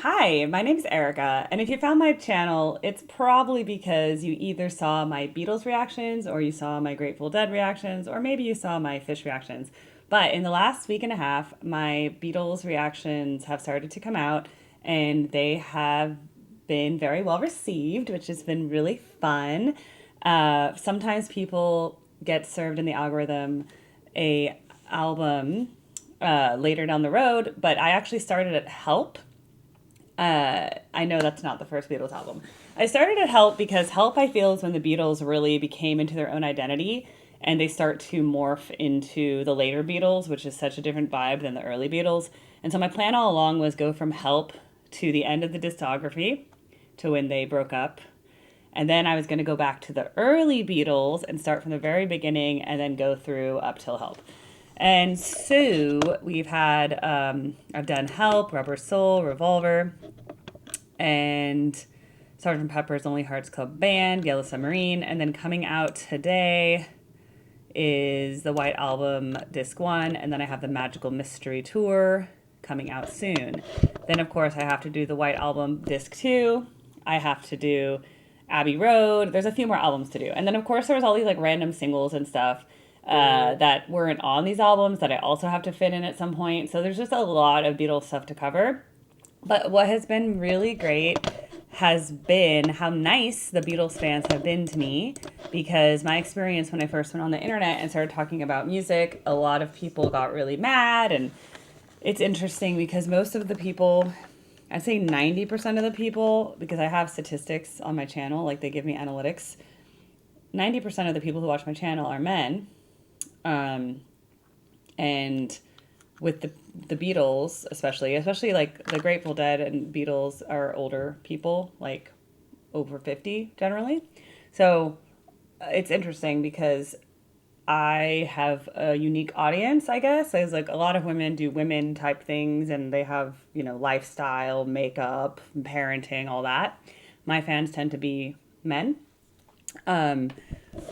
Hi, my name is Erica, and if you found my channel, it's probably because you either saw my Beatles reactions, or you saw my Grateful Dead reactions, or maybe you saw my fish reactions. But in the last week and a half, my Beatles reactions have started to come out, and they have been very well received, which has been really fun. Sometimes people get served in the algorithm a album later down the road, but I actually started at Help. I know that's not the first Beatles album. I started at Help because Help, I feel, is when the Beatles really became into their own identity and they start to morph into the later Beatles, which is such a different vibe than the early Beatles. And so my plan all along was go from Help to the end of the discography to when they broke up. And then I was going to go back to the early Beatles and start from the very beginning and then go through up till Help. And so we've had, I've done Help, Rubber Soul, Revolver, and Sgt. Pepper's Lonely Hearts Club Band, Yellow Submarine. And then coming out today is the White Album Disc 1. And then I have the Magical Mystery Tour coming out soon. Then, of course, I have to do the White Album Disc 2. I have to do Abbey Road. There's a few more albums to do. And then, of course, there was all these like random singles and stuff that weren't on these albums that I also have to fit in at some point. So there's just a lot of Beatles stuff to cover. But what has been really great has been how nice the Beatles fans have been to me, because my experience when I first went on the internet and started talking about music, a lot of people got really mad. And it's interesting because most of the people, I'd say 90% of the people, because I have statistics on my channel, like they give me analytics, 90% of the people who watch my channel are men. And with the Beatles, especially like the Grateful Dead and Beatles are older people, like over 50 generally. So it's interesting because I have a unique audience, I guess. There's like a lot of women do women type things and they have, lifestyle, makeup, parenting, all that. My fans tend to be men.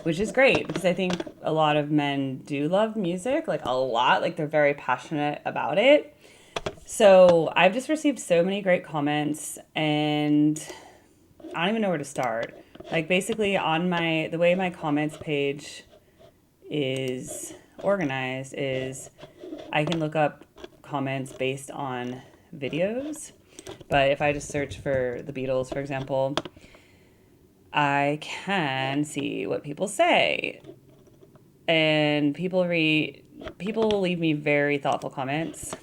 Which is great because I think a lot of men do love music, like a lot, like they're very passionate about it. So I've just received so many great comments and I don't even know where to start. Like basically on the way my comments page is organized is I can look up comments based on videos. But if I just search for the Beatles, for example, I can see what people say. And people leave me very thoughtful comments,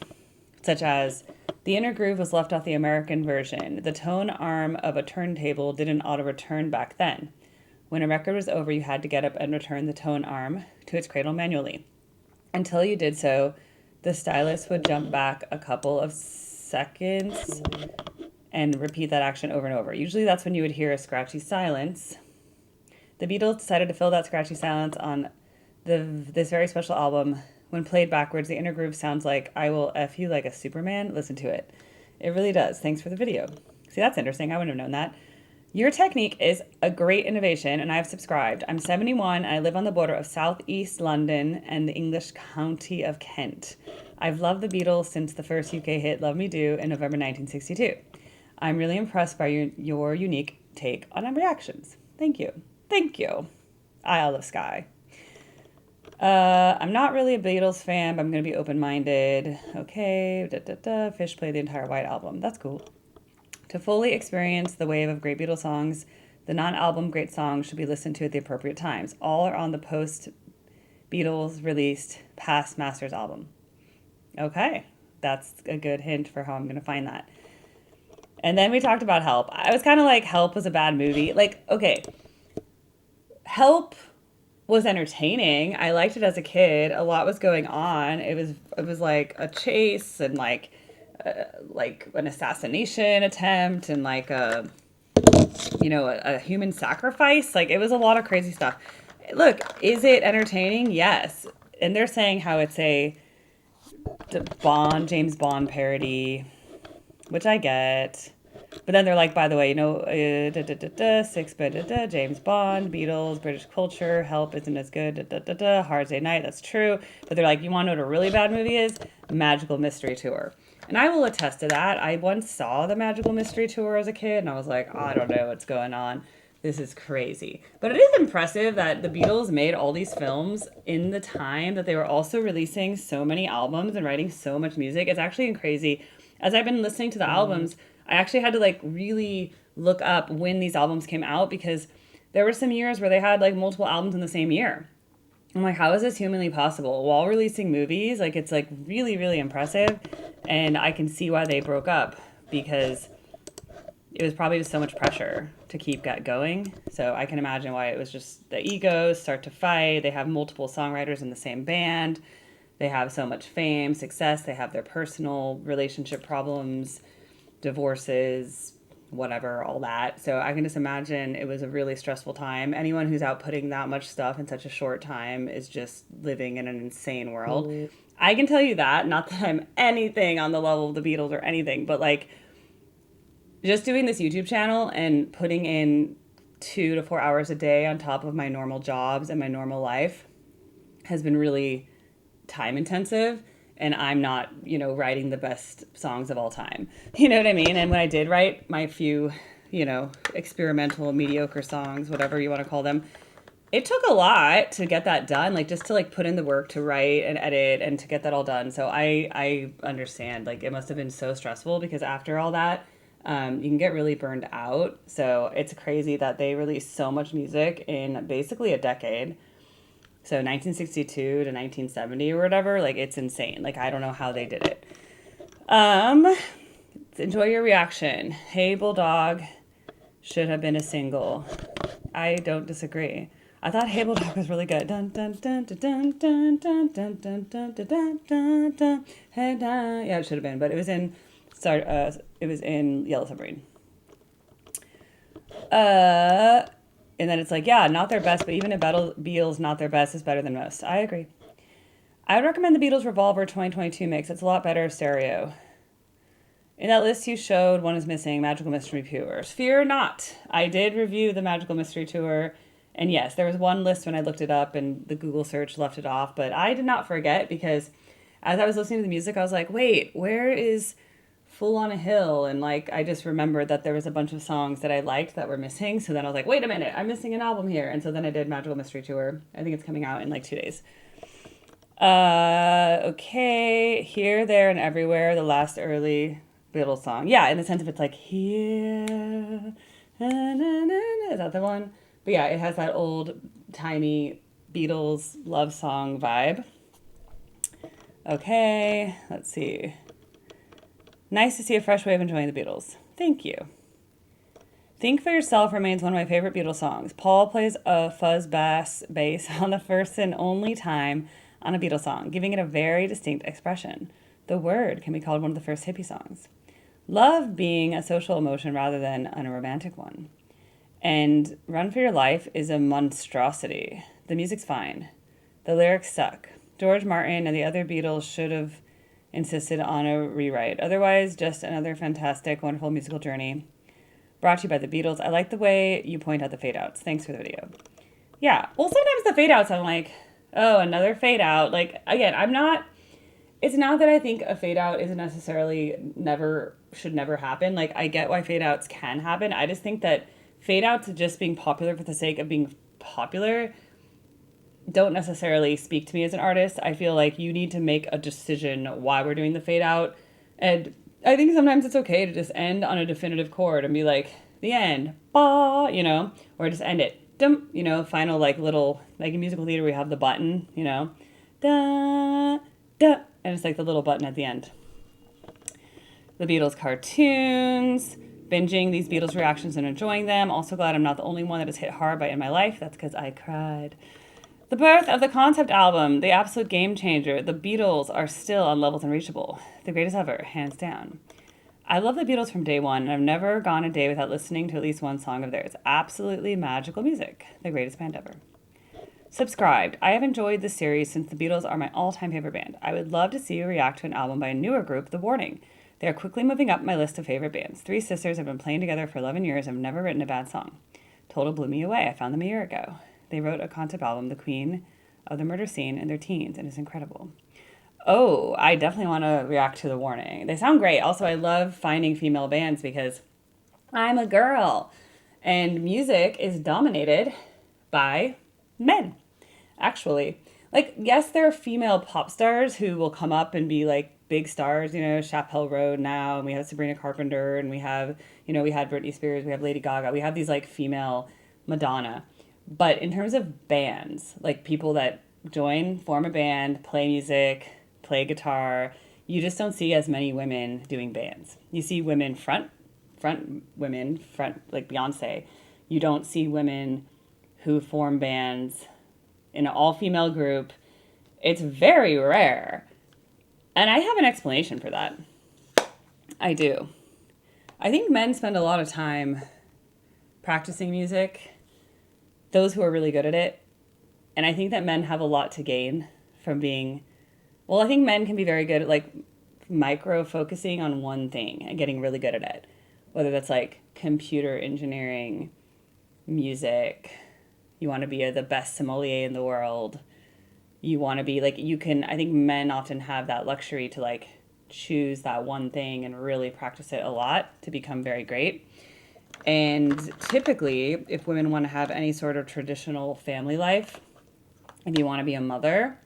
such as, the inner groove was left off the American version. The tone arm of a turntable didn't auto-return back then. When a record was over, you had to get up and return the tone arm to its cradle manually. Until you did so, the stylus would jump back a couple of seconds and repeat that action over and over. Usually that's when you would hear a scratchy silence. The Beatles decided to fill that scratchy silence on this very special album. When played backwards, the inner groove sounds like "I will F you like a Superman." Listen to it. It really does. Thanks for the video. See, that's interesting. I wouldn't have known that. Your technique is a great innovation, and I've subscribed. I'm 71, and I live on the border of southeast London and the English county of Kent. I've loved the Beatles since the first UK hit, Love Me Do, in November 1962. I'm really impressed by your unique take on my reactions. Thank you. Thank you. Isle of Skye. I'm not really a Beatles fan, but I'm going to be open-minded. Okay. Fish played the entire White Album. That's cool. To fully experience the wave of great Beatles songs, the non-album great songs should be listened to at the appropriate times. All are on the post-Beatles released Past Masters album. Okay. That's a good hint for how I'm going to find that. And then we talked about Help. I was kind of like, Help was a bad movie. Like, okay, Help was entertaining. I liked it as a kid. A lot was going on. It was like a chase and like an assassination attempt and like a human sacrifice. Like it was a lot of crazy stuff. Look, is it entertaining? Yes. And they're saying how it's a James Bond parody, which I get. But then they're like, by the way, Six, James Bond, Beatles, British culture, Help isn't as good, Hard Day Night, that's true. But they're like, you want to know what a really bad movie is? Magical Mystery Tour. And I will attest to that. I once saw the Magical Mystery Tour as a kid, and I was like, I don't know what's going on. This is crazy. But it is impressive that the Beatles made all these films in the time that they were also releasing so many albums and writing so much music. It's actually crazy. As I've been listening to the albums, I actually had to like really look up when these albums came out because there were some years where they had like multiple albums in the same year. I'm like, how is this humanly possible? While releasing movies, like it's like really, really impressive. And I can see why they broke up because it was probably just so much pressure to keep going. So I can imagine why it was just the egos start to fight. They have multiple songwriters in the same band. They have so much fame, success. They have their personal relationship problems, divorces, whatever, all that. So I can just imagine it was a really stressful time. Anyone who's outputting that much stuff in such a short time is just living in an insane world. I can tell you that, not that I'm anything on the level of the Beatles or anything, but like just doing this YouTube channel and putting in 2 to 4 hours a day on top of my normal jobs and my normal life has been really time intensive. And I'm not, writing the best songs of all time. You know what I mean? And when I did write my few, experimental, mediocre songs, whatever you want to call them, it took a lot to get that done. Like just to like put in the work to write and edit and to get that all done. So I understand. Like it must have been so stressful because after all that, you can get really burned out. So it's crazy that they released so much music in basically a decade. So 1962 to 1970 or whatever, like it's insane. Like I don't know how they did it. Enjoy your reaction. Hey Bulldog should have been a single. I don't disagree. I thought Hey Bulldog was really good. Dun dun dun dun dun dun dun dun dun dun dun dun dun. Hey dun. Yeah, it should have been, but it was in Yellow Submarine. And then it's like, yeah, not their best, but even if Beatles not their best is better than most. I agree. I would recommend the Beatles Revolver 2022 mix. It's a lot better stereo. In that list you showed, one is missing, Magical Mystery Tour. Fear not. I did review the Magical Mystery Tour. And yes, there was one list when I looked it up and the Google search left it off. But I did not forget because as I was listening to the music, I was like, wait, where is Fool on a Hill? And like I just remembered that there was a bunch of songs that I liked that were missing. So then I was like, wait a minute, I'm missing an album here. And so then I did Magical Mystery Tour. I think it's coming out in like 2 days. Okay, Here, There, and Everywhere, the last early Beatles song. Yeah, in the sense of it's like here, na, na, na, na. Is that the one? But yeah, it has that old timey Beatles love song vibe. Okay, let's see. Nice to see a fresh way of enjoying the Beatles. Thank you. Think for Yourself remains one of my favorite Beatles songs. Paul plays a fuzz bass on the first and only time on a Beatles song, giving it a very distinct expression. The Word can be called one of the first hippie songs. Love being a social emotion rather than a romantic one. And Run for Your Life is a monstrosity. The music's fine. The lyrics suck. George Martin and the other Beatles should have insisted on a rewrite. Otherwise, just another fantastic, wonderful musical journey. Brought to you by the Beatles. I like the way you point out the fade outs. Thanks for the video. Yeah. Well, sometimes the fade outs, I'm like, oh, another fade out. Like, again, it's not that I think a fade out isn't necessarily should never happen. Like, I get why fade outs can happen. I just think that fade outs just being popular for the sake of being popular don't necessarily speak to me as an artist. I feel like you need to make a decision why we're doing the fade out. And I think sometimes it's okay to just end on a definitive chord and be like, the end, ba, or just end it, dum, final like little, like in musical theater we have the button, da, da, and it's like the little button at the end. The Beatles cartoons, binging these Beatles reactions and enjoying them. Also glad I'm not the only one that is hit hard by in my life. That's because I cried. The birth of the concept album, the absolute game changer. The Beatles are still on levels unreachable. The greatest ever, hands down. I love the Beatles from day one, and I've never gone a day without listening to at least one song of theirs. Absolutely magical music. The greatest band ever. Subscribed. I have enjoyed this series since the Beatles are my all-time favorite band. I would love to see you react to an album by a newer group, The Warning. They are quickly moving up my list of favorite bands. Three sisters have been playing together for 11 years and have never written a bad song. Total blew me away. I found them a year ago. They wrote a concept album, The Queen of the Murder Scene, in their teens, and it's incredible. Oh, I definitely want to react to The Warning. They sound great. Also, I love finding female bands because I'm a girl, and music is dominated by men, actually. Like, yes, there are female pop stars who will come up and be like big stars, Chappelle Road now, and we have Sabrina Carpenter, and we have, we had Britney Spears, we have Lady Gaga, we have these like female Madonna. But in terms of bands, like people that join, form a band, play music, play guitar, you just don't see as many women doing bands. You see women front women, like Beyonce. You don't see women who form bands in an all-female group. It's very rare. And I have an explanation for that. I do. I think men spend a lot of time practicing music, those who are really good at it. And I think that men have a lot to gain from being, I think men can be very good at like micro-focusing on one thing and getting really good at it. Whether that's like computer engineering, music, you want to be the best sommelier in the world. You want to be like, I think men often have that luxury to like choose that one thing and really practice it a lot to become very great. And typically, if women want to have any sort of traditional family life, if you want to be a mother,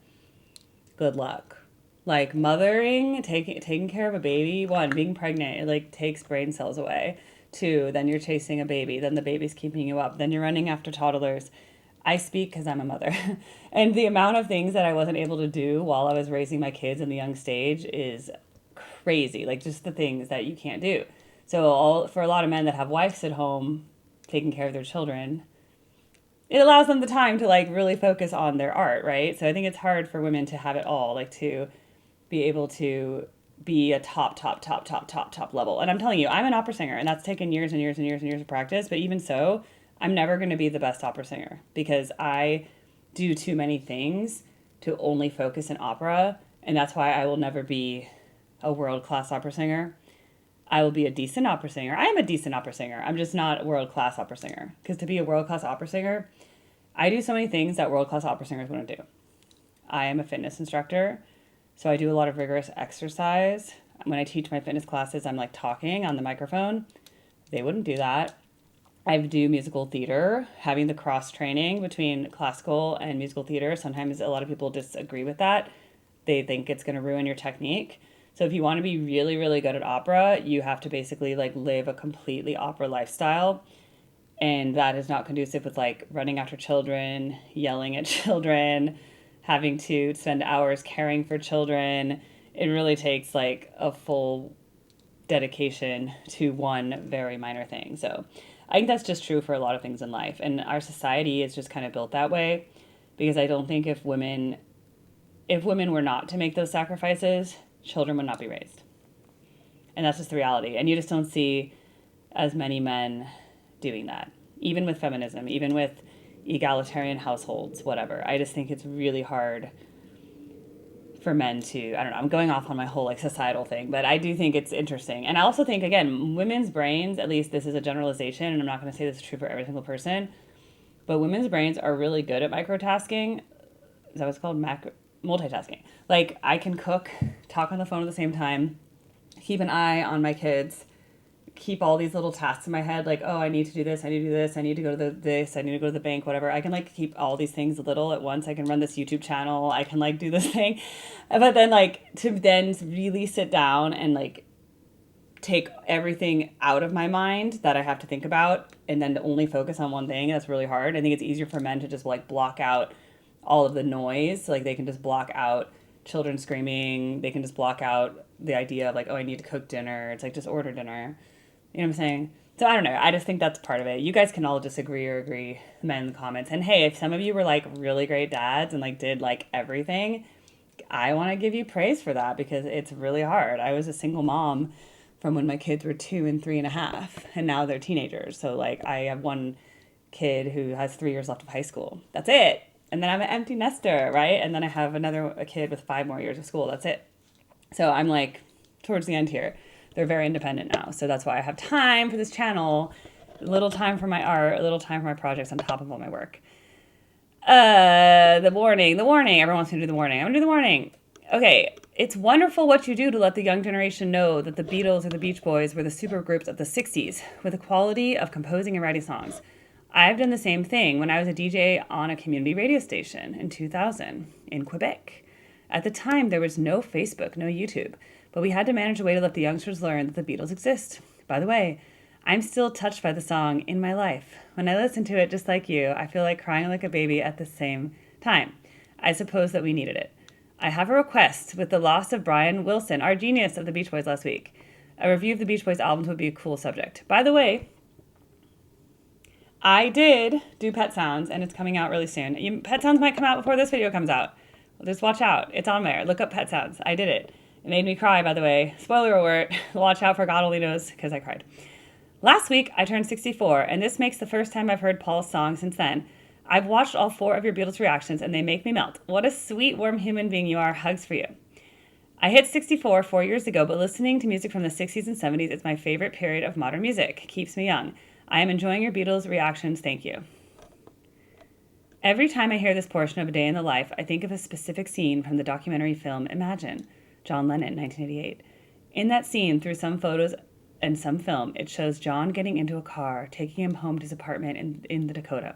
good luck. Like mothering, taking care of a baby, one, being pregnant, it like takes brain cells away. Two, then you're chasing a baby, then the baby's keeping you up, then you're running after toddlers. I speak because I'm a mother. And the amount of things that I wasn't able to do while I was raising my kids in the young stage is crazy. Like just the things that you can't do. So for a lot of men that have wives at home taking care of their children, it allows them the time to like really focus on their art, right? So I think it's hard for women to have it all, like to be able to be a top level. And I'm telling you, I'm an opera singer, and that's taken years and years and years and years of practice. But even so, I'm never going to be the best opera singer because I do too many things to only focus in opera. And that's why I will never be a world-class opera singer. I will be a decent opera singer. I am a decent opera singer. I'm just not a world-class opera singer. Because to be a world-class opera singer, I do so many things that world-class opera singers wouldn't do. I am a fitness instructor, so I do a lot of rigorous exercise. When I teach my fitness classes, I'm like talking on the microphone. They wouldn't do that. I do musical theater, having the cross training between classical and musical theater. Sometimes a lot of people disagree with that. They think it's going to ruin your technique. So if you want to be really, really good at opera, you have to basically like live a completely opera lifestyle. And that is not conducive with like running after children, yelling at children, having to spend hours caring for children. It really takes like a full dedication to one very minor thing. So I think that's just true for a lot of things in life. And our society is just kind of built that way because I don't think if women were not to make those sacrifices, children would not be raised. And that's just the reality. And you just don't see as many men doing that, even with feminism, even with egalitarian households, whatever. I just think it's really hard for men to, I don't know, I'm going off on my whole like societal thing, but I do think it's interesting. And I also think, again, women's brains, at least this is a generalization, and I'm not going to say this is true for every single person, but women's brains are really good at microtasking. Is that what it's called? Multitasking. Like I can cook, talk on the phone at the same time, keep an eye on my kids, keep all these little tasks in my head, like, oh, I need to do this, I need to do this, I need to go to this, I need to go to the bank, whatever. I can like keep all these things little at once. I can run this YouTube channel, I can like do this thing. But then like to then really sit down and like take everything out of my mind that I have to think about and then to only focus on one thing, that's really hard. I think it's easier for men to just like block out all of the noise. Like they can just block out children screaming, they can just block out the idea of like, oh, I need to cook dinner. It's like just order dinner. You know what I'm saying? So I don't know. I just think that's part of it. You guys can all disagree or agree, men in the comments. And hey, if some of you were like really great dads and like did like everything, I want to give you praise for that because it's really hard. I was a single mom from when my kids were 2 and 3.5, and now they're teenagers. So like I have one kid who has 3 years left of high school. That's it. And then I'm an empty nester, right? And then I have a kid with 5 more years of school. That's it. So I'm like towards the end here. they're very independent now. So that's why I have time for this channel, a little time for my art, a little time for my projects on top of all my work. The warning. Everyone wants me to do the warning. I'm gonna do the warning. Okay, it's wonderful what you do to let the young generation know that the Beatles or the Beach Boys were the supergroups of the 60s with the quality of composing and writing songs. I've done the same thing when I was a DJ on a community radio station in 2000 in Quebec. At the time, there was no Facebook, no YouTube, but we had to manage a way to let the youngsters learn that the Beatles exist. By the way, I'm still touched by the song In My Life. When I listen to it, just like you, I feel like crying like a baby at the same time. I suppose that we needed it. I have a request. With the loss of Brian Wilson, our genius of the Beach Boys last week, a review of the Beach Boys albums would be a cool subject. By the way, I did do Pet Sounds, and it's coming out really soon. Pet Sounds might come out before this video comes out. Just watch out. It's on there. Look up Pet Sounds. I did it. It made me cry, by the way. Spoiler alert. Watch out for God only knows, because I cried. Last week, I turned 64, and this makes the first time I've heard Paul's song since then. I've watched all 4 of your Beatles reactions, and they make me melt. What a sweet, warm human being you are. Hugs for you. I hit 64 4 years ago, but listening to music from the 60s and 70s is my favorite period of modern music. Keeps me young. I am enjoying your Beatles reactions. Thank you. Every time I hear this portion of A Day in the Life, I think of a specific scene from the documentary film Imagine, John Lennon, 1988. In that scene, through some photos and some film, it shows John getting into a car, taking him home to his apartment in the Dakota.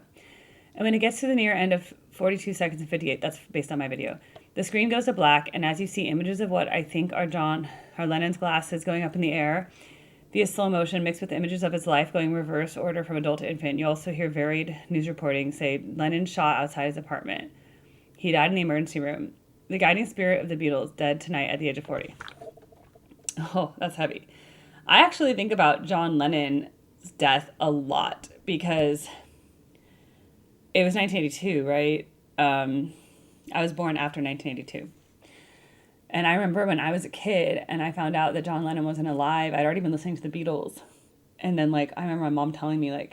And when it gets to the near end of 42 seconds and 58, that's based on my video, the screen goes to black, and as you see images of what I think are Lennon's glasses going up in the air, via slow motion mixed with images of his life going reverse order from adult to infant, you also hear varied news reporting say Lennon shot outside his apartment. He died in the emergency room. The guiding spirit of the Beatles, dead tonight at the age of 40. Oh, that's heavy. I actually think about John Lennon's death a lot because it was 1982, right? I was born after 1982. And I remember when I was a kid and I found out that John Lennon wasn't alive, I'd already been listening to the Beatles. And then, I remember my mom telling me,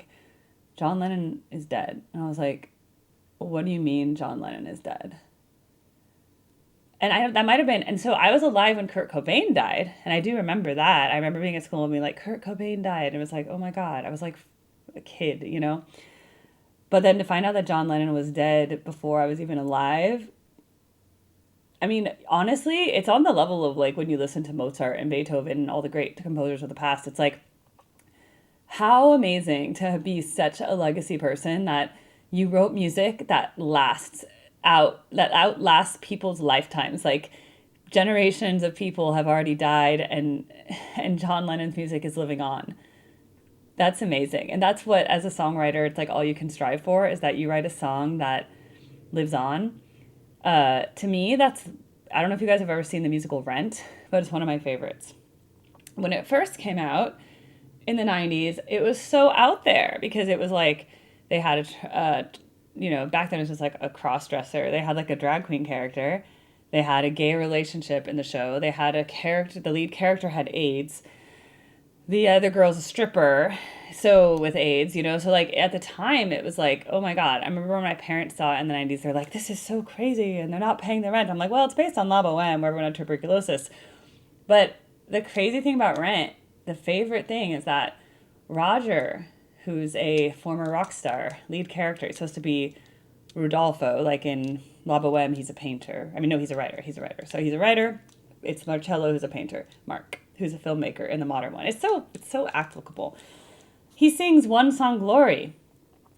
John Lennon is dead. And I was like, what do you mean John Lennon is dead? And that might have been, and so I was alive when Kurt Cobain died, and I do remember that. I remember being at school and being like, Kurt Cobain died, and it was like, oh my God, I was like a kid, you know? But then to find out that John Lennon was dead before I was even alive, I mean, honestly, it's on the level of when you listen to Mozart and Beethoven and all the great composers of the past, it's like, how amazing to be such a legacy person that you wrote music that outlasts people's lifetimes. Generations of people have already died, and John Lennon's music is living on. That's amazing. And that's what, as a songwriter, it's all you can strive for, is that you write a song that lives on. To me, I don't know if you guys have ever seen the musical Rent, but it's one of my favorites. When it first came out in the 90s, it was so out there because it was they had back then it was just a cross-dresser. They had a drag queen character. They had a gay relationship in the show. They had the lead character had AIDS. The other girl's a stripper, so with AIDS, so at the time it was oh my God. I remember when my parents saw it in the 90s, they're like, this is so crazy, and they're not paying their rent. I'm like, well, it's based on La Boheme, where everyone had tuberculosis. But the crazy thing about Rent, the favorite thing is that Roger, who's a former rock star, lead character, he's supposed to be Rudolfo, in La Boheme, he's a painter. I mean, no, he's a writer. So he's a writer. It's Marcello who's a painter. Mark, who's a filmmaker in the modern one. It's so applicable. He sings One Song Glory.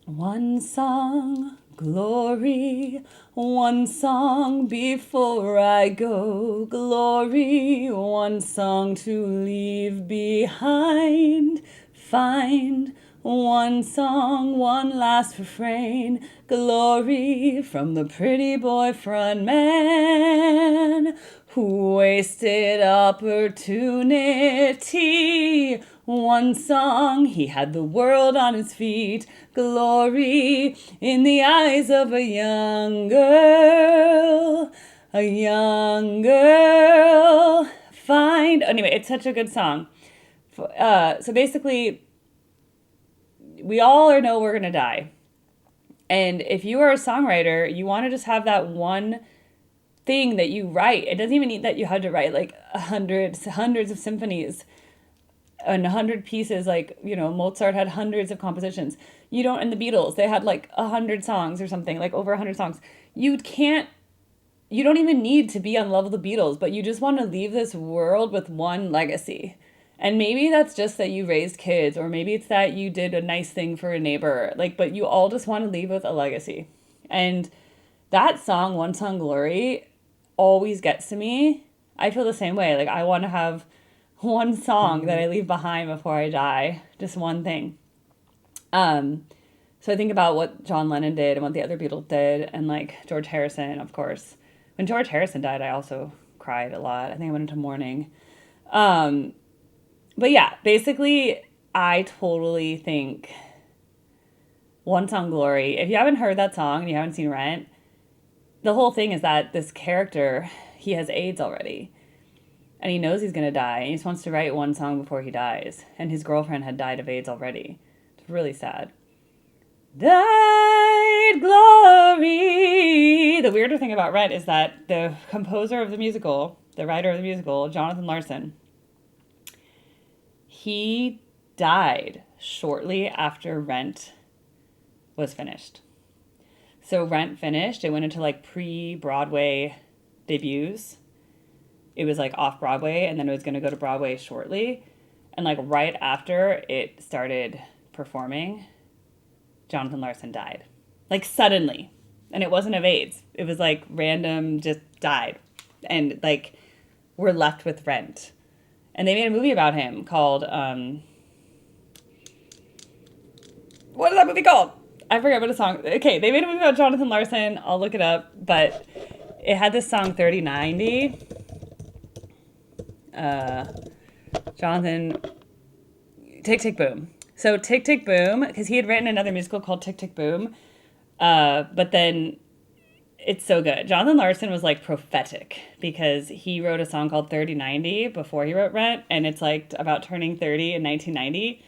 One song glory, one song before I go, glory, one song to leave behind, find one song, one last refrain, glory from the pretty boy front man who wasted opportunity. One song, he had the world on his feet, glory in the eyes of a young girl, find. Anyway, it's such a good song. So basically, we all know we're going to die. And if you are a songwriter, you want to just have that one thing that you write. It doesn't even need that you had to write hundreds of symphonies. and 100 pieces, like, Mozart had hundreds of compositions. You don't, and the Beatles, they had like 100 songs or something, like over 100 songs. You can't, you don't even need to be on level with the Beatles, but you just want to leave this world with one legacy. And maybe that's just that you raised kids, or maybe it's that you did a nice thing for a neighbor, like, but you all just want to leave with a legacy. And that song, One Song Glory, always gets to me. I feel the same way. Like, I want to have one song that I leave behind before I die, just one thing. So I think about what John Lennon did and what the other Beatles did, and like George Harrison, of course. When George Harrison died, I also cried a lot. I think I went into mourning. But yeah, basically, I totally think One Song Glory. If you haven't heard that song and you haven't seen Rent, the whole thing is that this character, he has AIDS already. And he knows he's going to die. And he just wants to write one song before he dies. And his girlfriend had died of AIDS already. It's really sad. Died glory. The weirder thing about Rent is that the composer of the musical, the writer of the musical, Jonathan Larson, he died shortly after Rent was finished. So Rent finished. It went into like pre-Broadway debuts. It was like off Broadway, and then it was going to go to Broadway shortly. And like right after it started performing, Jonathan Larson died. Like suddenly. And it wasn't of AIDS. It was like random, just died. And like we're left with Rent. And they made a movie about him called, what is that movie called? I forget what a song. Okay, they made a movie about Jonathan Larson. I'll look it up. But it had this song 3090. Jonathan, Tick Tick Boom. So Tick Tick Boom, because he had written another musical called Tick Tick Boom. But then it's so good. Jonathan Larson was like prophetic because he wrote a song called 3090 before he wrote Rent. And it's like about turning 30 in 1990.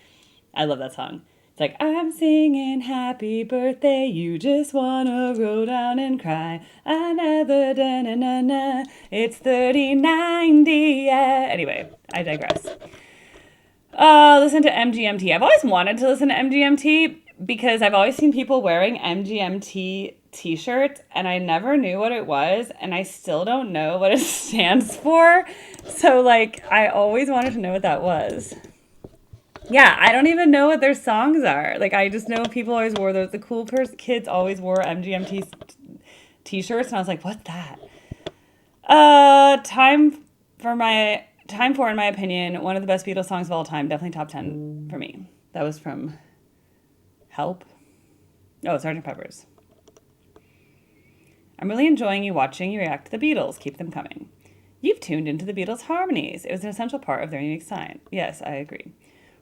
I love that song. It's like, I'm singing happy birthday, you just wanna roll down and cry. I never da-na-na-na, it's 3090, yeah. Anyway, I digress. Listen to MGMT. I've always wanted to listen to MGMT because I've always seen people wearing MGMT t-shirts and I never knew what it was and I still don't know what it stands for. So like, I always wanted to know what that was. Yeah, I don't even know what their songs are. Like, I just know people always wore those. The cool kids always wore MGMT t-shirts, and I was like, what's that? Time for, in my opinion, one of the best Beatles songs of all time. Definitely top 10 for me. That was from Help. Oh, Sgt. Pepper's. I'm really enjoying you watching you react to the Beatles. Keep them coming. You've tuned into the Beatles' harmonies. It was an essential part of their unique sign. Yes, I agree.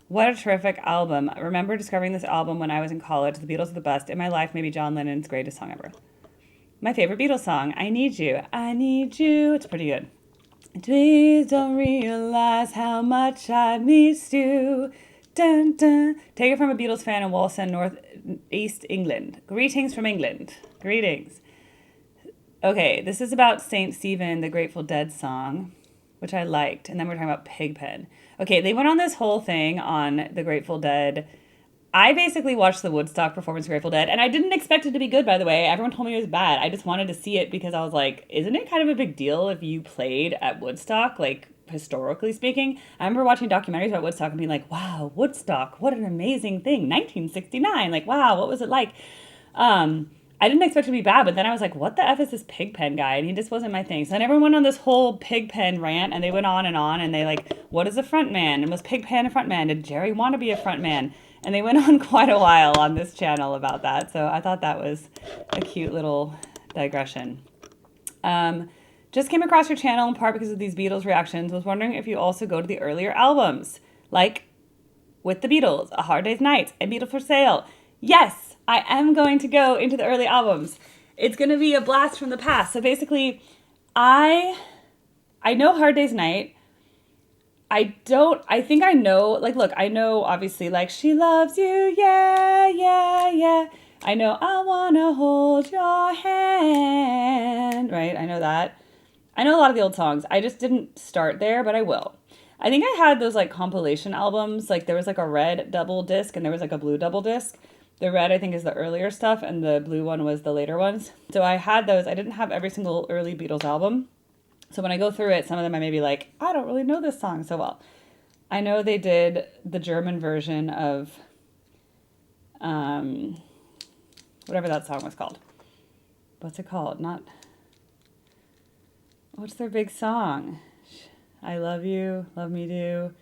What a terrific album. I remember discovering this album when I was in college. The Beatles are the best. In my life, maybe John Lennon's greatest song ever. My favorite Beatles song, I Need You. I Need You. It's pretty good. Please don't realize how much I miss you. Dun, dun. Take it from a Beatles fan in Walsall, North East England. Greetings from England. Greetings. Okay, this is about St. Stephen, the Grateful Dead song, which I liked. And then we're talking about Pigpen. Okay, they went on this whole thing on the Grateful Dead. I basically watched the Woodstock performance of Grateful Dead, and I didn't expect it to be good, by the way. Everyone told me it was bad. I just wanted to see it because I was like, isn't it kind of a big deal if you played at Woodstock, like, historically speaking? I remember watching documentaries about Woodstock and being like, wow, Woodstock, what an amazing thing. 1969, like, wow, what was it like? I didn't expect it to be bad, but then I was like, what the F is this Pigpen guy? And he just wasn't my thing. So then everyone went on this whole Pigpen rant, and they went on, and they like, what is a front man? And was Pigpen a front man? Did Jerry want to be a front man? And they went on quite a while on this channel about that. So I thought that was a cute little digression. Just came across your channel in part because of these Beatles reactions. Was wondering if you also go to the earlier albums, like With the Beatles, A Hard Day's Night, and Beatles for Sale. Yes! I am going to go into the early albums. It's going to be a blast from the past. So basically, I know Hard Day's Night. I think I know, like, look, I know, obviously, like, She Loves You, yeah, yeah, yeah. I know I Want to Hold Your Hand, right? I know that. I know a lot of the old songs. I just didn't start there, but I will. I think I had those like compilation albums. Like there was like a red double disc and there was like a blue double disc. The red I think is the earlier stuff and the blue one was the later ones. So I had those. I didn't have every single early Beatles album. So when I go through it, some of them I may be like, I don't really know this song so well. I know they did the German version of whatever that song was called. What's it called? What's their big song? I love you, love me do.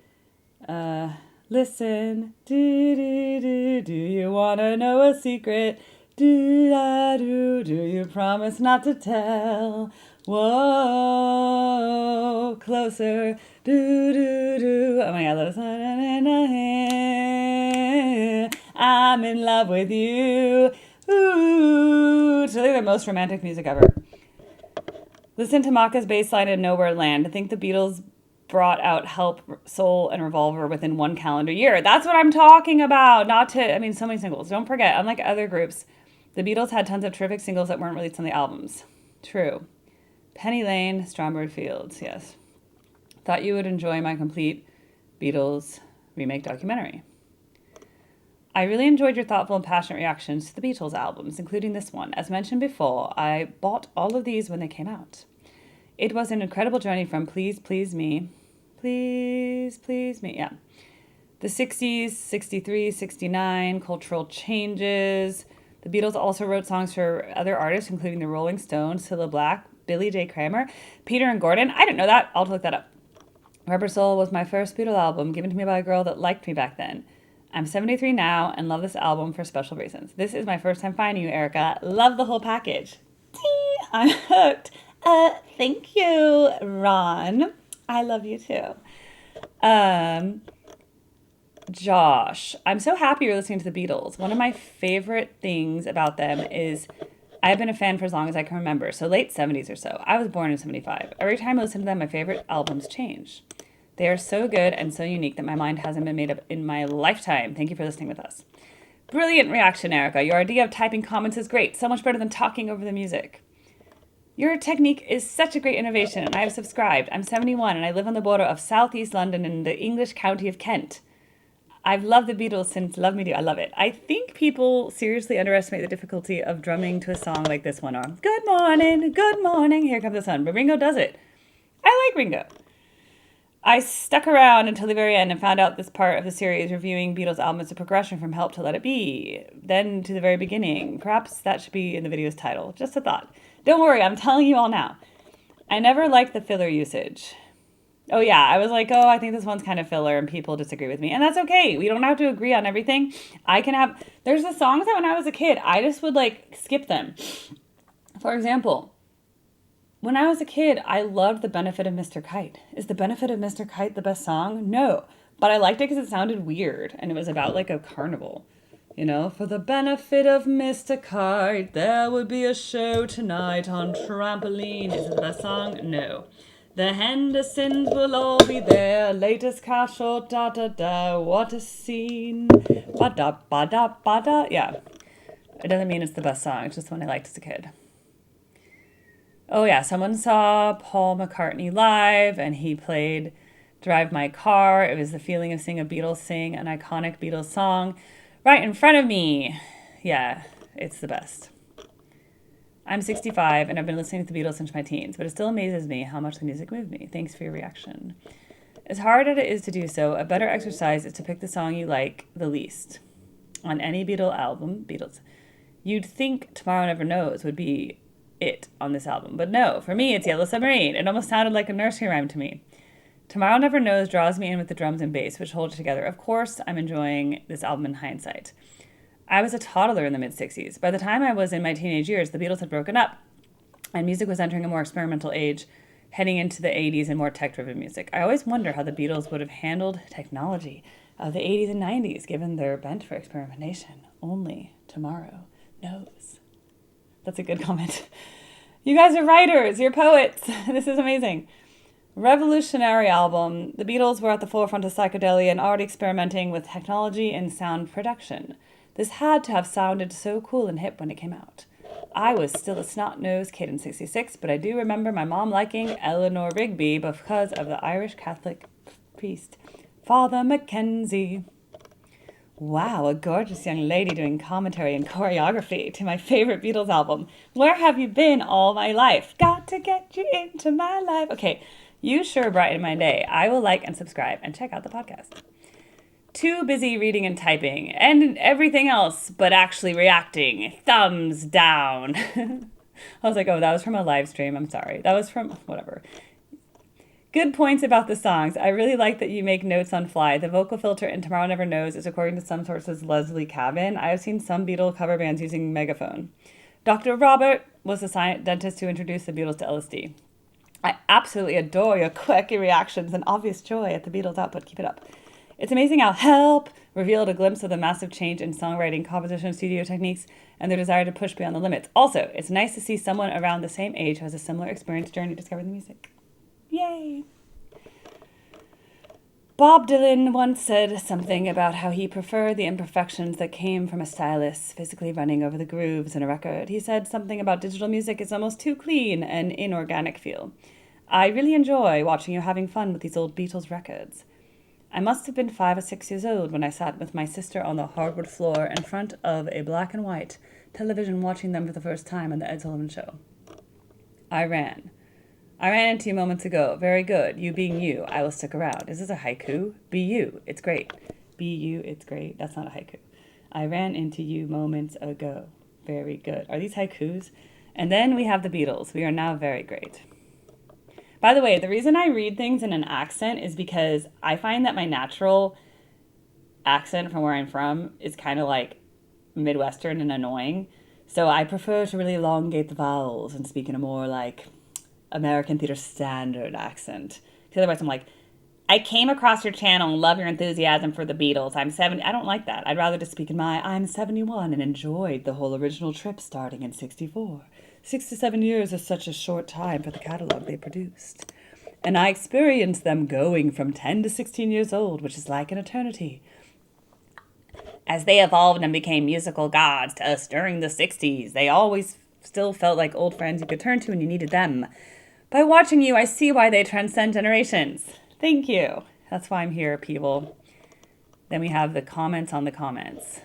Listen, do you wanna know a secret? Do you promise not to tell? Whoa, closer, Oh my God, listen, I'm in love with you. Ooh, it's really the most romantic music ever. Listen to Maka's bass line in Nowhere Land. I think the Beatles brought out Help, Soul, and Revolver within one calendar year. That's what I'm talking about. So many singles. Don't forget, unlike other groups, the Beatles had tons of terrific singles that weren't released on the albums. True. Penny Lane, Strawberry Fields, yes. Thought you would enjoy my complete Beatles remake documentary. I really enjoyed your thoughtful and passionate reactions to the Beatles albums, including this one. As mentioned before, I bought all of these when they came out. It was an incredible journey from Please, Please Me, Please, Please Me, yeah. The 60s, 63, 69, cultural changes. The Beatles also wrote songs for other artists, including the Rolling Stones, Cilla Black, Billy J. Kramer, Peter and Gordon. I didn't know that. I'll look that up. Rubber Soul was my first Beatles album, given to me by a girl that liked me back then. I'm 73 now and love this album for special reasons. This is my first time finding you, Erica. Love the whole package. I'm hooked. Thank you, Ron. I love you too. Josh, I'm so happy you're listening to the Beatles. One of my favorite things about them is I've been a fan for as long as I can remember, so late 70s or so. I was born in 75. Every time I listen to them, my favorite albums change. They are so good and so unique that my mind hasn't been made up in my lifetime. Thank you for listening with us. Brilliant reaction, Erica. Your idea of typing comments is great. So much better than talking over the music. Your technique is such a great innovation, and I have subscribed. I'm 71, and I live on the border of southeast London in the English county of Kent. I've loved the Beatles since Love Me Do. I love it. I think people seriously underestimate the difficulty of drumming to a song like this one. Or, good morning, here comes the sun. But Ringo does it. I like Ringo. I stuck around until the very end and found out this part of the series reviewing Beatles albums as a progression from Help to Let It Be, then to the very beginning. Perhaps that should be in the video's title. Just a thought. Don't worry, I'm telling you all now. I never liked the filler usage. Oh yeah, I was like, I think this one's kind of filler and people disagree with me. And that's okay. We don't have to agree on everything. There's the songs that when I was a kid, I just would skip them. For example, when I was a kid, I loved The Benefit of Mr. Kite. Is The Benefit of Mr. Kite the best song? No. But I liked it because it sounded weird. And it was about a carnival. For the benefit of Mr. Kite, there would be a show tonight on trampoline. Is it the best song? No. The Hendersons will all be there. Latest car show, da-da-da. What a scene. Ba-da-ba-da-ba-da. Yeah. It doesn't mean it's the best song. It's just one I liked as a kid. Oh yeah, someone saw Paul McCartney live and he played Drive My Car. It was the feeling of seeing a Beatles sing an iconic Beatles song right in front of me. Yeah, it's the best. I'm 65 and I've been listening to the Beatles since my teens, but it still amazes me how much the music moved me. Thanks for your reaction. As hard as it is to do so, a better exercise is to pick the song you like the least. On any Beatle album, Beatles, you'd think Tomorrow Never Knows would be it on this album. But no, for me, it's Yellow Submarine. It almost sounded like a nursery rhyme to me. Tomorrow Never Knows draws me in with the drums and bass, which hold it together. Of course, I'm enjoying this album in hindsight. I was a toddler in the mid-60s. By the time I was in my teenage years, the Beatles had broken up, and music was entering a more experimental age, heading into the 80s and more tech-driven music. I always wonder how the Beatles would have handled technology of the 80s and 90s, given their bent for experimentation. Only tomorrow knows. That's a good comment. You guys are writers. You're poets. This is amazing. Revolutionary album. The Beatles were at the forefront of psychedelia and already experimenting with technology and sound production. This had to have sounded so cool and hip when it came out. I was still a snot-nosed kid in 66, but I do remember my mom liking Eleanor Rigby because of the Irish Catholic priest, Father Mackenzie. Wow, a gorgeous young lady doing commentary and choreography to my favorite Beatles album. Where have you been all my life? Got to get you into my life. Okay, you sure brighten my day. I will like and subscribe and check out the podcast. Too busy reading and typing and everything else but actually reacting. Thumbs down. I was like, oh, that was from a live stream. I'm sorry. That was from whatever. Good points about the songs. I really like that you make notes on fly. The vocal filter in Tomorrow Never Knows is, according to some sources, Leslie Cabin. I have seen some Beatle cover bands using megaphone. Dr. Robert was the dentist who introduced the Beatles to LSD. I absolutely adore your quirky reactions and obvious joy at the Beatles' output. Keep it up. It's amazing how Help revealed a glimpse of the massive change in songwriting, composition, studio techniques, and their desire to push beyond the limits. Also, it's nice to see someone around the same age who has a similar experience journey discovering the music. Yay! Bob Dylan once said something about how he preferred the imperfections that came from a stylist physically running over the grooves in a record. He said something about digital music is almost too clean and inorganic feel. I really enjoy watching you having fun with these old Beatles records. I must have been 5 or 6 years old when I sat with my sister on the hardwood floor in front of a black and white television watching them for the first time on the Ed Sullivan Show. I ran into you moments ago. Very good. You being you. I will stick around. Is this a haiku? Be you. It's great. Be you. It's great. That's not a haiku. I ran into you moments ago. Very good. Are these haikus? And then we have the Beatles. We are now very great. By the way, the reason I read things in an accent is because I find that my natural accent from where I'm from is kind of like Midwestern and annoying. So I prefer to really elongate the vowels and speak in a more like American Theater Standard accent. Because otherwise I'm like, I came across your channel and love your enthusiasm for the Beatles. I'm 70. I don't like that. I'd rather just speak in my I'm 71 and enjoyed the whole original trip starting in 64. 6 to 7 years is such a short time for the catalog they produced. And I experienced them going from 10 to 16 years old, which is like an eternity. As they evolved and became musical gods to us during the 60s, they always still felt like old friends you could turn to when you needed them. By watching you, I see why they transcend generations. Thank you. That's why I'm here, people. Then we have the comments on the comments.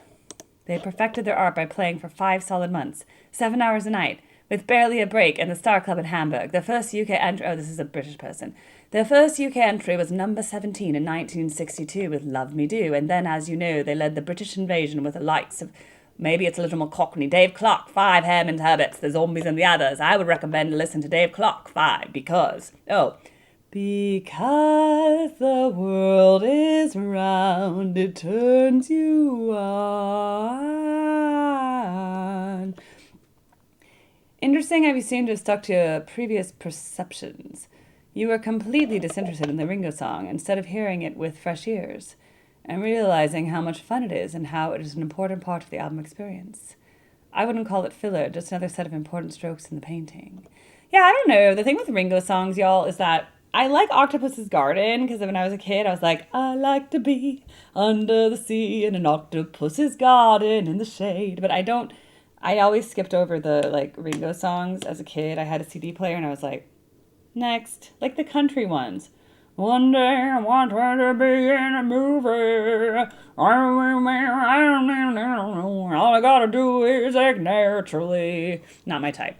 They perfected their art by playing for 5 solid months, 7 hours a night, with barely a break in the Star Club in Hamburg. Their first UK entry, oh, this is a British person. Their first UK entry was number 17 in 1962 with Love Me Do, and then, as you know, they led the British invasion with the likes of, maybe it's a little more Cockney, Dave Clark, 5 Hammond Herberts, the Zombies and the others. I would recommend to listen to Dave Clark 5 because the world is round, it turns you on. Interesting how you seem to have stuck to previous perceptions. You were completely disinterested in the Ringo song instead of hearing it with fresh ears and realizing how much fun it is and how it is an important part of the album experience. I wouldn't call it filler, just another set of important strokes in the painting. Yeah, I don't know. The thing with Ringo songs, y'all, is that I like Octopus's Garden because when I was a kid, I was like, I like to be under the sea in an octopus's garden in the shade. But I always skipped over the like Ringo songs as a kid. I had a CD player and I was like, next. Like the country ones. One day I want her to be in a movie. All I gotta do is act naturally. Not my type.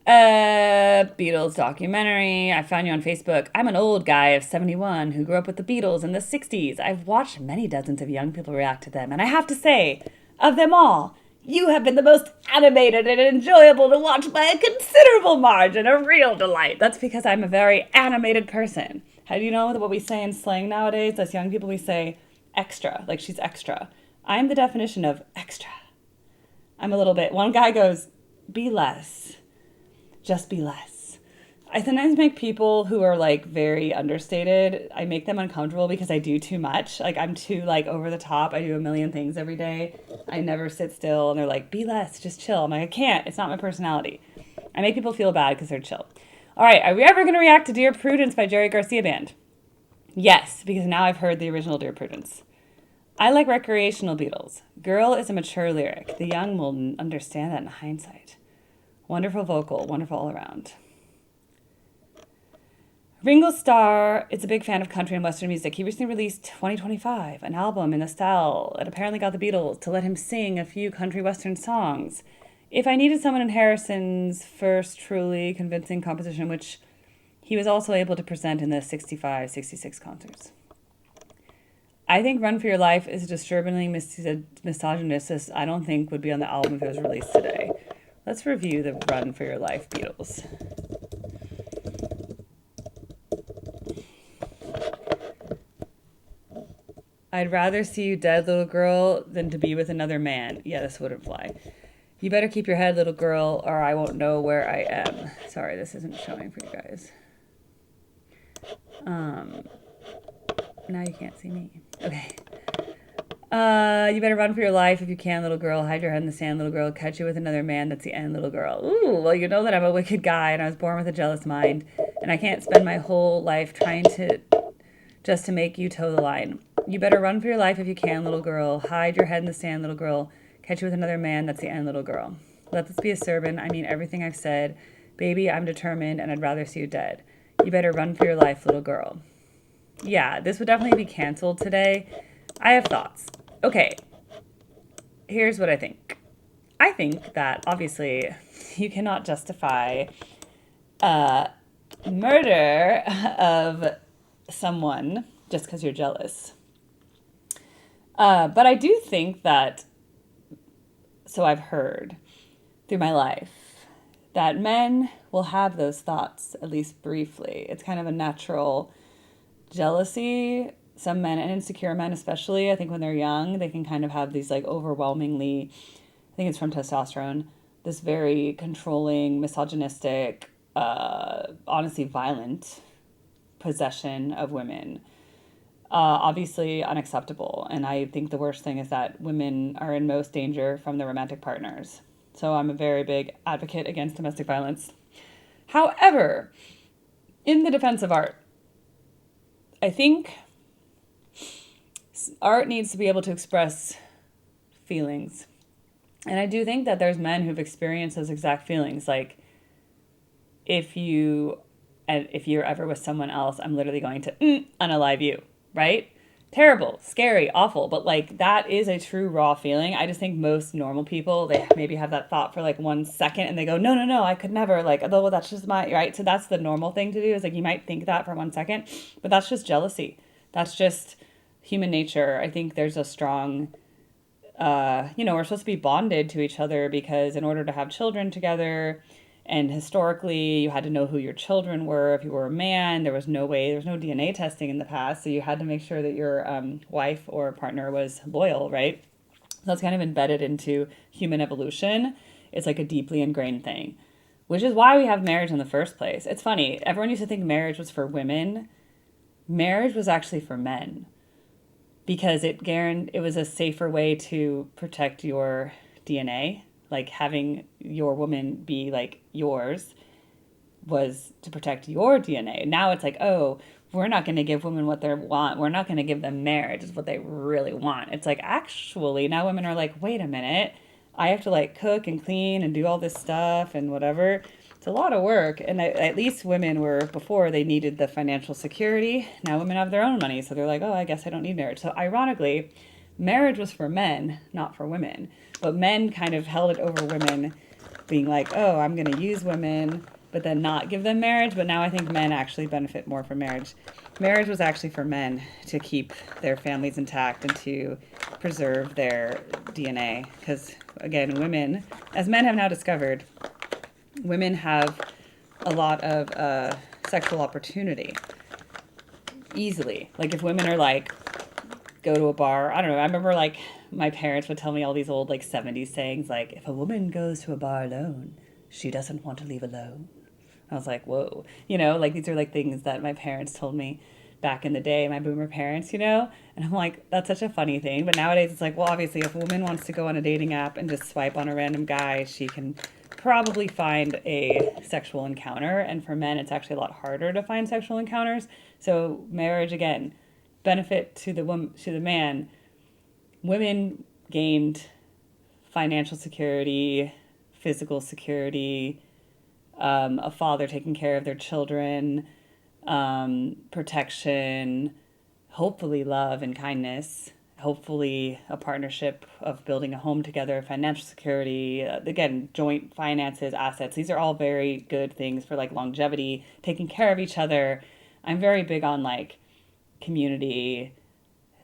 Beatles documentary. I found you on Facebook. I'm an old guy of 71 who grew up with the Beatles in the 60s. I've watched many dozens of young people react to them, and I have to say, of them all, you have been the most animated and enjoyable to watch by a considerable margin, a real delight. That's because I'm a very animated person. How do you know what we say in slang nowadays? As young people, we say extra, like she's extra. I'm the definition of extra. I'm a little bit, one guy goes, be less. Just be less. I sometimes make people who are like very understated, I make them uncomfortable because I do too much. Like I'm too like over the top. I do a million things every day. I never sit still and they're like, be less, just chill. I'm like, I can't. It's not my personality. I make people feel bad because they're chill. All right, are we ever going to react to Dear Prudence by Jerry Garcia Band? Yes, because now I've heard the original Dear Prudence. I like recreational Beatles. Girl is a mature lyric. The young will understand that in hindsight. Wonderful vocal, wonderful all around. Ringo Starr is a big fan of country and Western music. He recently released 2025, an album in the style that apparently got the Beatles to let him sing a few country Western songs. If I needed someone in Harrison's first truly convincing composition, which he was also able to present in the 65, 66 concerts. I think Run for Your Life is disturbingly misogynist. I don't think would be on the album if it was released today. Let's review the Run for Your Life Beatles. I'd rather see you dead, little girl, than to be with another man. Yeah, this wouldn't fly. You better keep your head, little girl, or I won't know where I am. Sorry, this isn't showing for you guys. Now you can't see me. Okay. You better run for your life if you can, little girl. Hide your head in the sand, little girl. Catch you with another man. That's the end, little girl. Ooh, well, you know that I'm a wicked guy and I was born with a jealous mind. And I can't spend my whole life trying to just to make you toe the line. You better run for your life if you can, little girl. Hide your head in the sand, little girl. Catch you with another man. That's the end, little girl. Let this be a sermon. I mean everything I've said. Baby, I'm determined and I'd rather see you dead. You better run for your life, little girl. Yeah, this would definitely be canceled today. I have thoughts. Okay, here's what I think. I think that obviously you cannot justify murder of someone just because you're jealous. But I do think that, so I've heard through my life, that men will have those thoughts, at least briefly. It's kind of a natural jealousy. Some men, and insecure men especially, I think when they're young, they can kind of have these like overwhelmingly, I think it's from testosterone, this very controlling, misogynistic, honestly violent possession of women. Obviously unacceptable. And I think the worst thing is that women are in most danger from their romantic partners. So I'm a very big advocate against domestic violence. However, in the defense of art, I think art needs to be able to express feelings. And I do think that there's men who've experienced those exact feelings. Like, if you're ever with someone else, I'm literally going to unalive you, right? Terrible, scary, awful, but like that is a true raw feeling. I just think most normal people, they maybe have that thought for like 1 second and they go, no, I could never, like, oh, that's just my, right? So that's the normal thing to do, is like you might think that for 1 second, but that's just jealousy. That's just human nature. I think there's a strong, we're supposed to be bonded to each other because in order to have children together, and historically, you had to know who your children were. If you were a man, there was no DNA testing in the past, so you had to make sure that your wife or partner was loyal, right? So that's kind of embedded into human evolution. It's like a deeply ingrained thing, which is why we have marriage in the first place. It's funny. Everyone used to think marriage was for women. Marriage was actually for men because it was a safer way to protect your DNA. Like having your woman be like yours was to protect your DNA. Now it's like, oh, we're not going to give women what they want. We're not going to give them marriage. It's what they really want. It's like, actually, now women are like, wait a minute. I have to like cook and clean and do all this stuff and whatever. It's a lot of work. And at least women were, before, they needed the financial security. Now women have their own money. So they're like, oh, I guess I don't need marriage. So ironically, marriage was for men, not for women. But men kind of held it over women, being like, oh, I'm going to use women, but then not give them marriage. But now I think men actually benefit more from marriage. Marriage was actually for men to keep their families intact and to preserve their DNA. Because, again, women, as men have now discovered, women have a lot of sexual opportunity easily. Like if women are like, go to a bar, I don't know, I remember like my parents would tell me all these old like 70s sayings, like, if a woman goes to a bar alone, she doesn't want to leave alone. I was like, whoa. Like these are like things that my parents told me back in the day, my boomer parents, and I'm like, that's such a funny thing. But nowadays it's like, well, obviously if a woman wants to go on a dating app and just swipe on a random guy, she can probably find a sexual encounter. And for men, it's actually a lot harder to find sexual encounters. So marriage, again, benefit to the woman, to the man. Women gained financial security, physical security, a father taking care of their children, protection, hopefully love and kindness, hopefully a partnership of building a home together, financial security, again, joint finances, assets. These are all very good things for like longevity, taking care of each other. I'm very big on like community,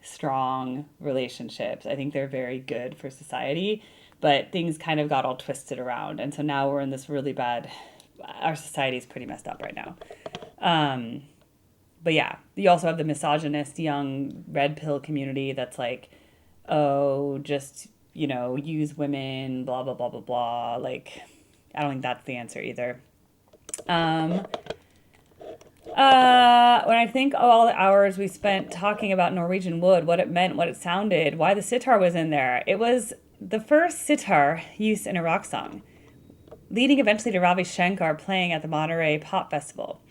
strong relationships. I think they're very good for society, but things kind of got all twisted around. And so now we're in this really bad, our society is pretty messed up right now. But yeah, you also have the misogynist young red pill community that's like, oh, just, use women, blah, blah, blah, blah, blah. Like, I don't think that's the answer either. When I think of all the hours we spent talking about Norwegian wood, what it meant, what it sounded, why the sitar was in there, it was the first sitar use in a rock song, leading eventually to Ravi Shankar playing at the Monterey Pop Festival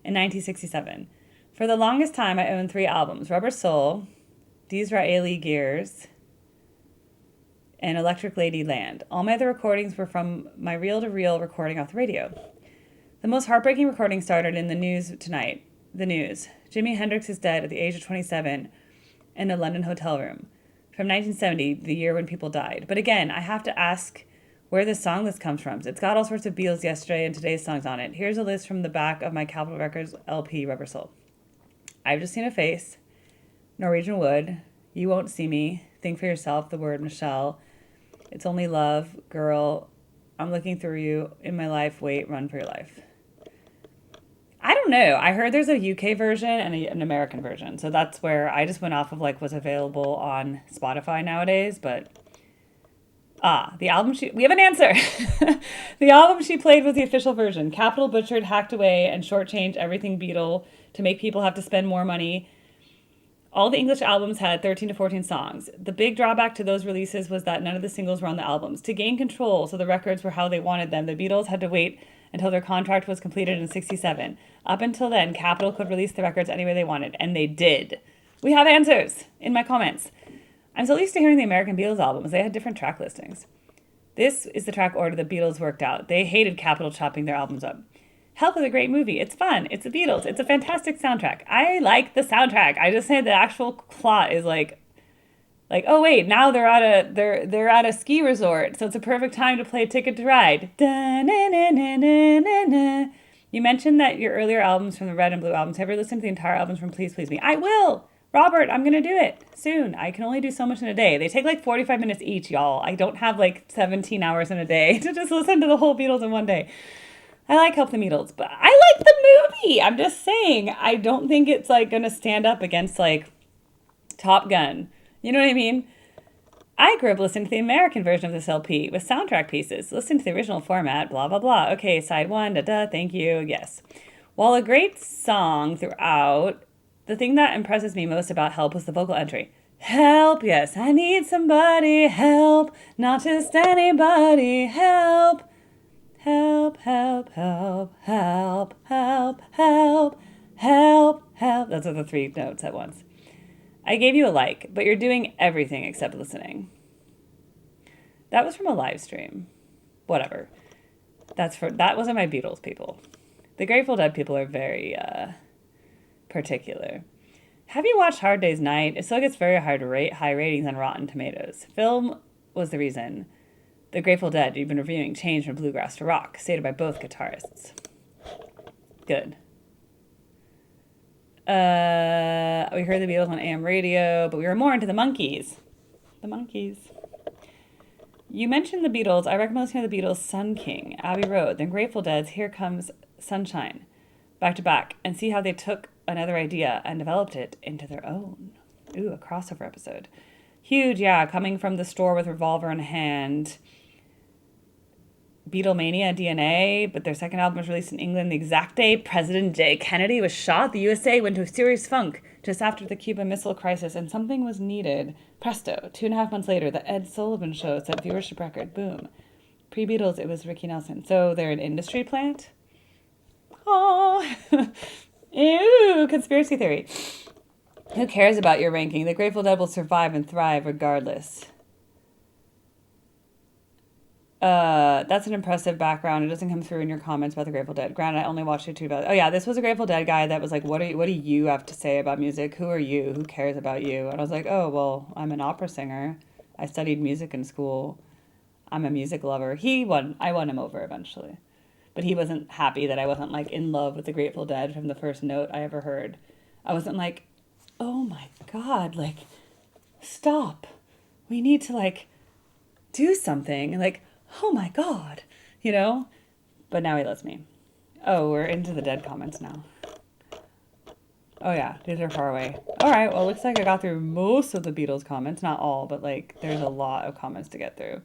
in 1967. For the longest time, I owned 3 albums, Rubber Soul, Disraeli Gears, and Electric Lady Land. All my other recordings were from my reel-to-reel recording off the radio. The most heartbreaking recording started in the news tonight. The news. Jimi Hendrix is dead at the age of 27 in a London hotel room. From 1970, the year when people died. But again, I have to ask where this song list comes from. It's got all sorts of Beatles yesterday and today's songs on it. Here's a list from the back of my Capitol Records LP, Rubber Soul. I've Just Seen a Face, Norwegian Wood, You Won't See Me, Think for Yourself, The Word, Michelle, It's Only Love, Girl, I'm Looking Through You, In My Life, Wait, Run for Your Life. I don't know. I heard there's a UK version and an American version. So that's where I just went off of like what's available on Spotify nowadays. But the album we have an answer. The album she played was the official version. Capitol butchered, hacked away, and shortchanged everything Beatle to make people have to spend more money. All the English albums had 13 to 14 songs. The big drawback to those releases was that none of the singles were on the albums. To gain control so the records were how they wanted them, the Beatles had to wait until their contract was completed in 1967. Up until then, Capitol could release the records any way they wanted, and they did. We have answers in my comments. I'm so used to hearing the American Beatles albums. They had different track listings. This is the track order the Beatles worked out. They hated Capitol chopping their albums up. Help is a great movie. It's fun. It's the Beatles. It's a fantastic soundtrack. I like the soundtrack. I just say the actual plot is like, oh wait, now they're at a ski resort, so it's a perfect time to play Ticket to Ride. Da-na-na-na-na-na-na. You mentioned that your earlier albums from the Red and Blue albums. Have you listened to the entire albums from Please Please Me? I will! Robert, I'm going to do it soon. I can only do so much in a day. They take like 45 minutes each, y'all. I don't have like 17 hours in a day to just listen to the whole Beatles in one day. I like Help the Beatles, but I like the movie. I'm just saying, I don't think it's like going to stand up against like Top Gun. You know what I mean? I grew up listening to the American version of this LP with soundtrack pieces. Listen to the original format, blah, blah, blah. Okay, side 1, da-da, thank you, yes. While a great song throughout, the thing that impresses me most about Help was the vocal entry. Help, yes, I need somebody, help, not just anybody, help. Help, help, help, help, help, help, help, help. Those are the 3 notes at once. I gave you a like, but you're doing everything except listening. That was from a live stream. Whatever. That wasn't my Beatles people. The Grateful Dead people are very particular. Have you watched Hard Day's Night? It still gets very hard to rate high ratings on Rotten Tomatoes. Film was the reason. The Grateful Dead you've been reviewing changed from bluegrass to rock, stated by both guitarists. Good. We heard the Beatles on AM radio, but we were more into the Monkees. The Monkees. You mentioned the Beatles. I recommend listening to the Beatles' Sun King, Abbey Road, then Grateful Dead's Here Comes Sunshine, back to back, and see how they took another idea and developed it into their own. Ooh, a crossover episode. Huge, yeah, coming from the store with Revolver in hand. Beatlemania DNA, but their second album was released in England the exact day President J. Kennedy was shot. The USA went to a serious funk just after the Cuban Missile Crisis, and something was needed. Presto, 2.5 months later, the Ed Sullivan Show set viewership record. Boom. Pre-Beatles, it was Ricky Nelson. So they're an industry plant? Oh, ew, conspiracy theory. Who cares about your ranking? The Grateful Dead will survive and thrive regardless. That's an impressive background. It doesn't come through in your comments about the Grateful Dead. Granted, I only watched YouTube about it. Oh yeah, this was a Grateful Dead guy that was like, what do you have to say about music? Who are you? Who cares about you?" And I was like, "Oh, well, I'm an opera singer. I studied music in school. I'm a music lover." I won him over eventually. But he wasn't happy that I wasn't like in love with the Grateful Dead from the first note I ever heard. I wasn't like, "Oh my God, like, stop. We need to like do something." Like, "Oh my God," you know? But now he loves me. Oh, we're into the Dead comments now. Oh yeah, these are far away. All right, well, looks like I got through most of the Beatles comments. Not all, but like there's a lot of comments to get through.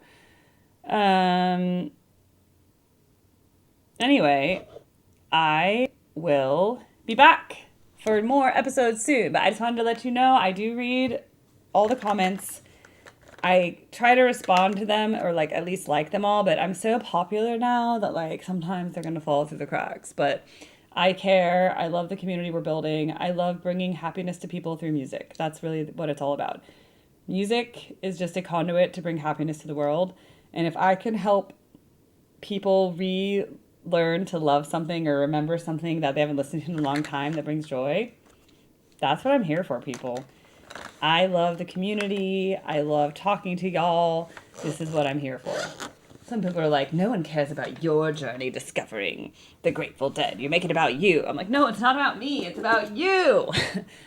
Um, anyway, I will be back for more episodes soon. But I just wanted to let you know I do read all the comments. I try to respond to them or like at least like them all, but I'm so popular now that like sometimes they're going to fall through the cracks. But I care. I love the community we're building. I love bringing happiness to people through music. That's really what it's all about. Music is just a conduit to bring happiness to the world. And if I can help people relearn to love something or remember something that they haven't listened to in a long time that brings joy, that's what I'm here for, people. I love the community. I love talking to y'all. This is what I'm here for. Some people are like, "No one cares about your journey discovering the Grateful Dead. You make it about you." I'm like, "No, it's not about me. It's about you."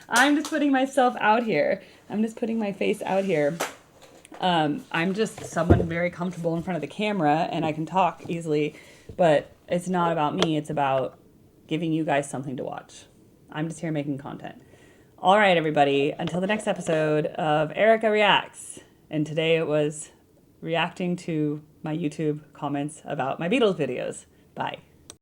I'm just putting myself out here. I'm just putting my face out here. I'm just someone very comfortable in front of the camera and I can talk easily, but it's not about me. It's about giving you guys something to watch. I'm just here making content. All right, everybody. Until the next episode of Erica Reacts. And today it was reacting to my YouTube comments about my Beatles videos. Bye.